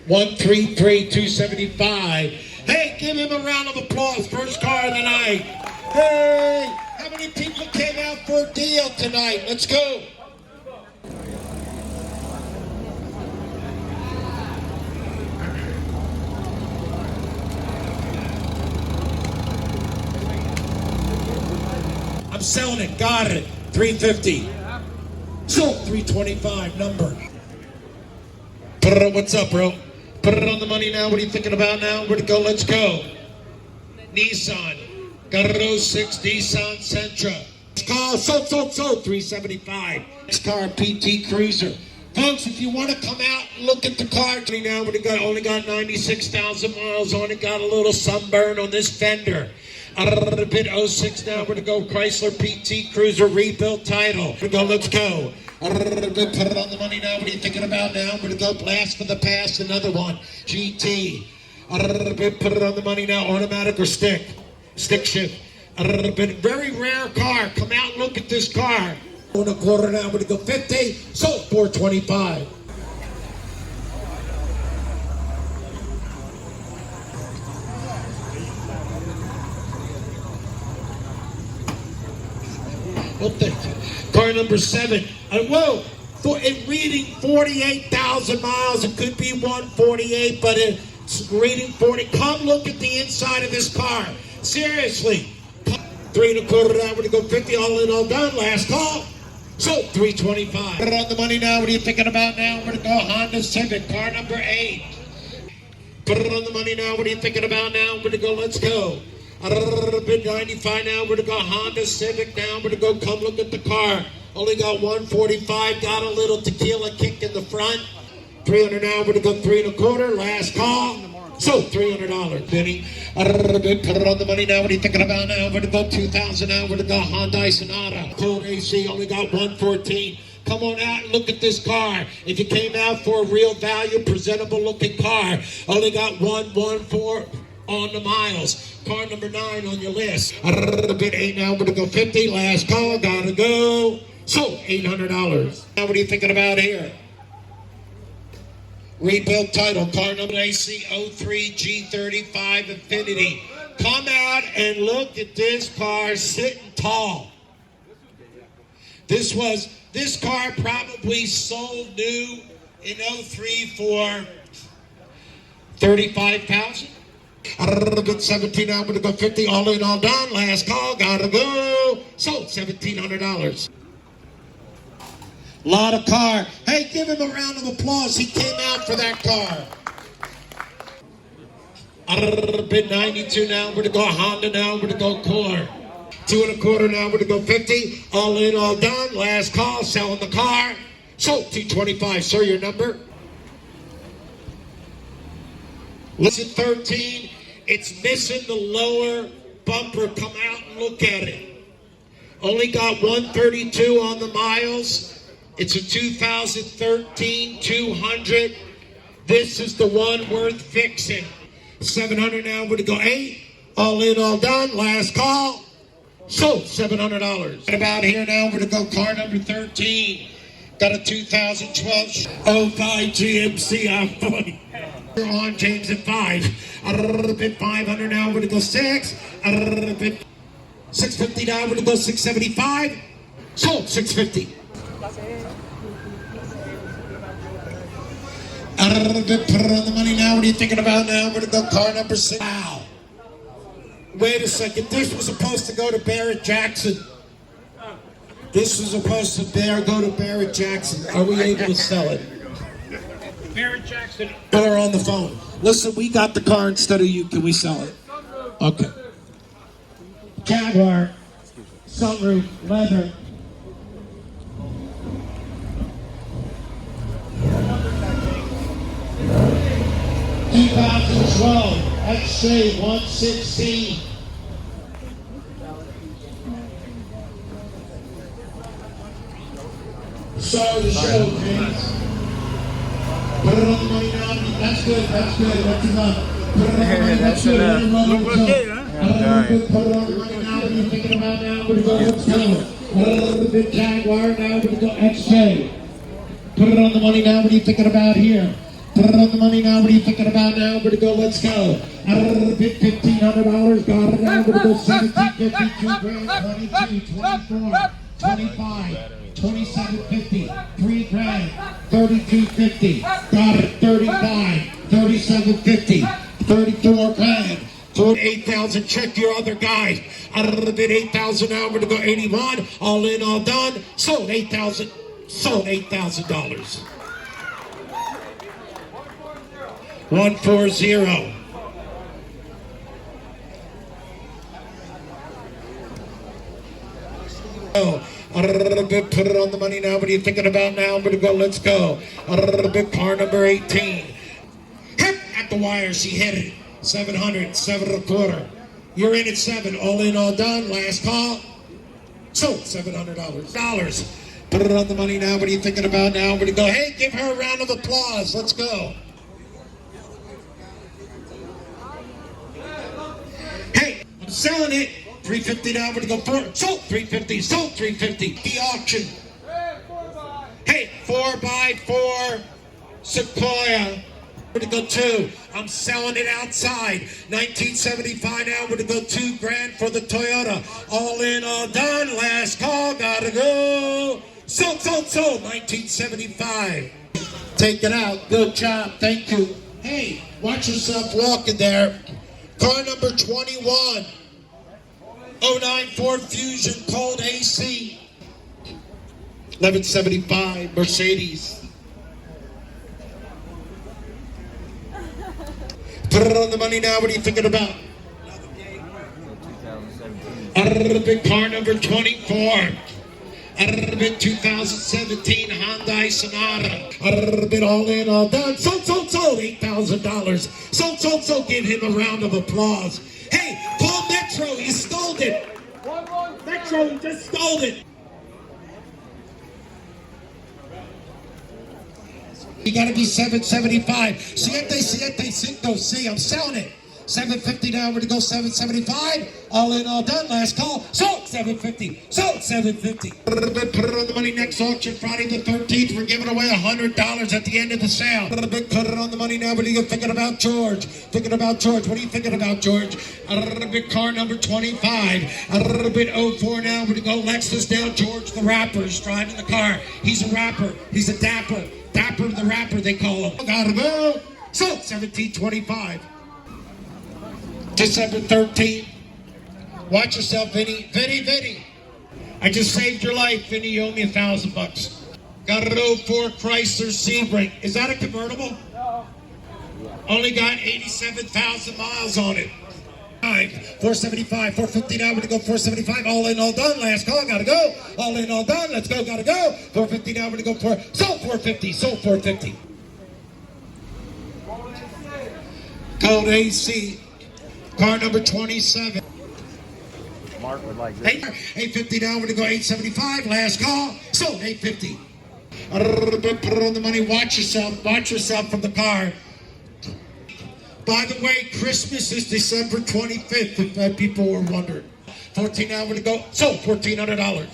133,275. Hey, give him a round of applause. First car of the night. Hey, how many people came out for a deal tonight? Let's go. I'm selling it. Got it. 350. Sold 325. Number. What's up, bro? Put it on the money now. What are you thinking about now? Where to go? Let's go. Nissan. Got a 06 Nissan Sentra. Call sold 375. Next car, PT Cruiser. Folks, if you want to come out and look at the car now, we only got 96,000 miles on it. Got a little sunburn on this fender. A little bit 06 now. We're going to go Chrysler PT Cruiser rebuilt title. We're going to go. Let's go. A little bit, put it on the money now. What are you thinking about now? We're going to go blast for the past. Another one. GT. A little bit, put it on the money now. Automatic or stick? Stick shift. A little bit. Very rare car. Come out and look at this car. 1.25 now. We're going to go 50. Sold 425. Well, thank you. Car number 7. Whoa! It's reading 48,000 miles. It could be 148, but it's reading 40. Come look at the inside of this car. Seriously. 3.25 now. We're going to go 50. All in, all done. Last call. Sold 325. Put it on the money now. What are you thinking about now? We're going to go Honda Civic. Car number 8. Put it on the money now. What are you thinking about now? We're going to go. Let's go. A little bit 95 now. We're going to go Honda Civic now. We're going to go come look at the car. Only got 145. Got a little tequila kick in the front. 300 now. We're going to go 3.25. Last call. So $300. Benny. A little bit. Put it on the money now. What are you thinking about now? We're going to go 2,000 now. We're going to go Hyundai Sonata. Cold AC. Only got 114. Come on out and look at this car. If you came out for a real value, presentable looking car, only got 114 on the miles. Car number 9 on your list. A little bit 8 now. We're going to go 50. Last call. Gotta go. So $800. Now what are you thinking about here? Rebuilt title. Car number AC03 G35 Infinity. Come out and look at this car sitting tall. This car probably sold new in 03 for 35,000. A little bit 17 now. I'm going to go 50. All in, all done. Last call. Gotta go. Sold $1,700. Lot of car. Hey, give him a round of applause. He came out for that car. A little bit 92 now. We're going to go Honda now. We're going to go Core. 2.25 now. We're going to go 50. All in, all done. Last call. Selling the car. Sold $225. Sir, your number? Listen, 13. It's missing the lower bumper. Come out and look at it. Only got 132 on the miles. It's a 2013 200. This is the one worth fixing. 700 now. We're going to go 8. All in, all done. Last call. Sold $700. Right about here now. We're going to go car number 13. Got a 2012 05 GMC. I'm funny. On James at 5. A little bit 500 now. We're going to go 6. A little bit 650 now. We're going to go 675. Sold 650. A little bit, put it on the money now. What are you thinking about now? We're going to go car number 6. Wow. Wait a second. This was supposed to go to Barrett Jackson. This was supposed to go to Barrett Jackson. Are we able to sell it? Barrett Jackson. Or on the phone. Listen, we got the car instead of you. Can we sell it? Okay. Jaguar. Sunroof. Leather. 2012 XJ 116. Sorry to show, James. Put it on the money now. That's good. That's good. That's enough. Put it on the money. That's good. Look okay, huh? Put it on the money now. What are you thinking about now? We're going to go. Let's go. A little bit Jaguar now. We're going to go XJ. Put it on the money now. What are you thinking about here? Put it on the money now. What are you thinking about now? We're going to go. Let's go. Bid $1,500. Got it now. We're going to go 17.50, 2 grand, 22, 24, 25, 27.50, 3 grand, 32.50. Got it. 35, 37.50, 34 grand. 8,000. Check your other guys. Bid 8,000 now. We're going to go 81. All in, all done. Sold 8,000. Sold $8,000. 140. Oh, a little bit. Put it on the money now. What are you thinking about now? I'm gonna go. Let's go. A little bit. Car number 18. Hip at the wire. She hit it. 700. 7.25. You're in at 7. All in, all done. Last call. So $700. Put it on the money now. What are you thinking about now? I'm gonna go. Hey, give her a round of applause. Let's go. Hey, I'm selling it. 350 now. We're gonna go for sold 350. Sold 350. The auction. Hey, 4x4 Sequoia. We're gonna go 2. I'm selling it outside. 1975 now. We're gonna go 2 grand for the Toyota. All in, all done. Last call. Gotta go. Sold. 1975. Take it out. Good job. Thank you. Hey, watch yourself walking there. Car number 21. 09 Ford Fusion, cold AC. 1175 Mercedes. Put it on the money now. What are you thinking about? Another big car number 24. Another bit 2017 Hyundai Sonata. Another bit all in, all done. Sold. $8,000. Sold. Give him a round of applause. Hey, call Metro. You stole it. Metro, you just stole it. You gotta be 775. Siete, cinco, see, I'm selling it. 750 now, we're gonna go 775. All in, all done, last call. Sold 750. Sold 750. Put it on the money next auction, Friday the 13th. We're giving away $100 at the end of the sale. Put it on the money now. What are you thinking about, George? Thinking about George. What are you thinking about, George? A little bit car number 25. A little bit 04 now. We're gonna go Lexus down. George the rapper is driving the car. He's a rapper. He's a dapper. Dapper the rapper, they call him. Gotta go. Sold 1725. December 13th. Watch yourself, Vinny. Vinny. I just saved your life, Vinny. You owe me $1,000. Got an 04 Chrysler Sebring. Is that a convertible? No. Only got 87,000 miles on it. 475, 450 now. We're gonna go 475. All in, all done. Last call. Gotta go. All in, all done. Let's go. Gotta go. 450 now. We're gonna go for sold 450. Sold 450. Gold AC. Car number 27. Mark would like this. 850 now. We're gonna go 875. Last call. Sold 850. Put it on the money. Watch yourself. Watch yourself from the car. By the way, Christmas is December 25th, if people were wondering. 14 now, we're going to go. So, $1,400.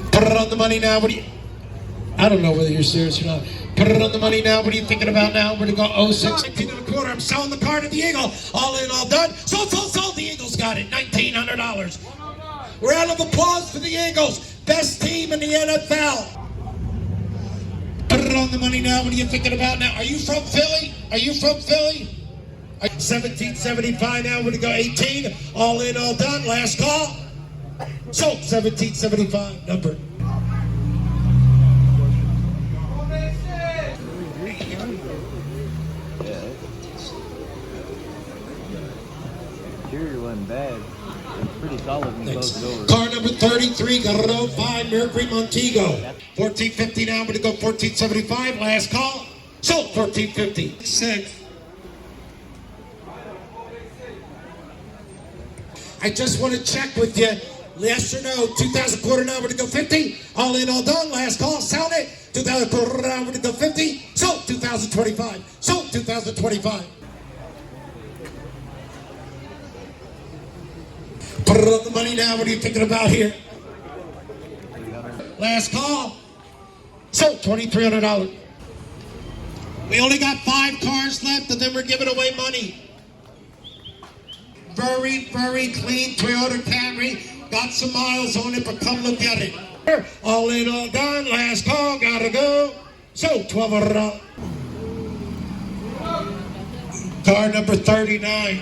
Put it on the money now. What do you... I don't know whether you're serious or not. Put it on the money now. What are you thinking about now? We're going to go 06. 19.25. I'm selling the car to the Eagle. All in, all done. Sold. The Eagles got it. $1,900. Round of applause for the Eagles. Best team in the NFL. Put it on the money now. What are you thinking about now? Are you from Philly? 1775 now. We're going to go 18. All in, all done. Last call. Sold 1775 number. Interior wasn't bad. It's pretty solid when you close it over. Car number 33, got an 05 Mercury Montego. 1450 now, I'm going to go 1475. Last call. Sold 1450. 6. I just want to check with you. Yes or no? 2,000 quarter now, we're going to go 50. All in, all done. Last call. Sold it. 2,000 quarter now, we're going to go 50. Sold 2,025. Sold 2,025. Put it on the money now. What are you thinking about here? Last call. So $2,300. We only got 5 cars left, and then we're giving away money. Very, very clean Toyota Camry. Got some miles on it, but come look at it. All in, all done. Last call, gotta go. So, 12 Car number 39.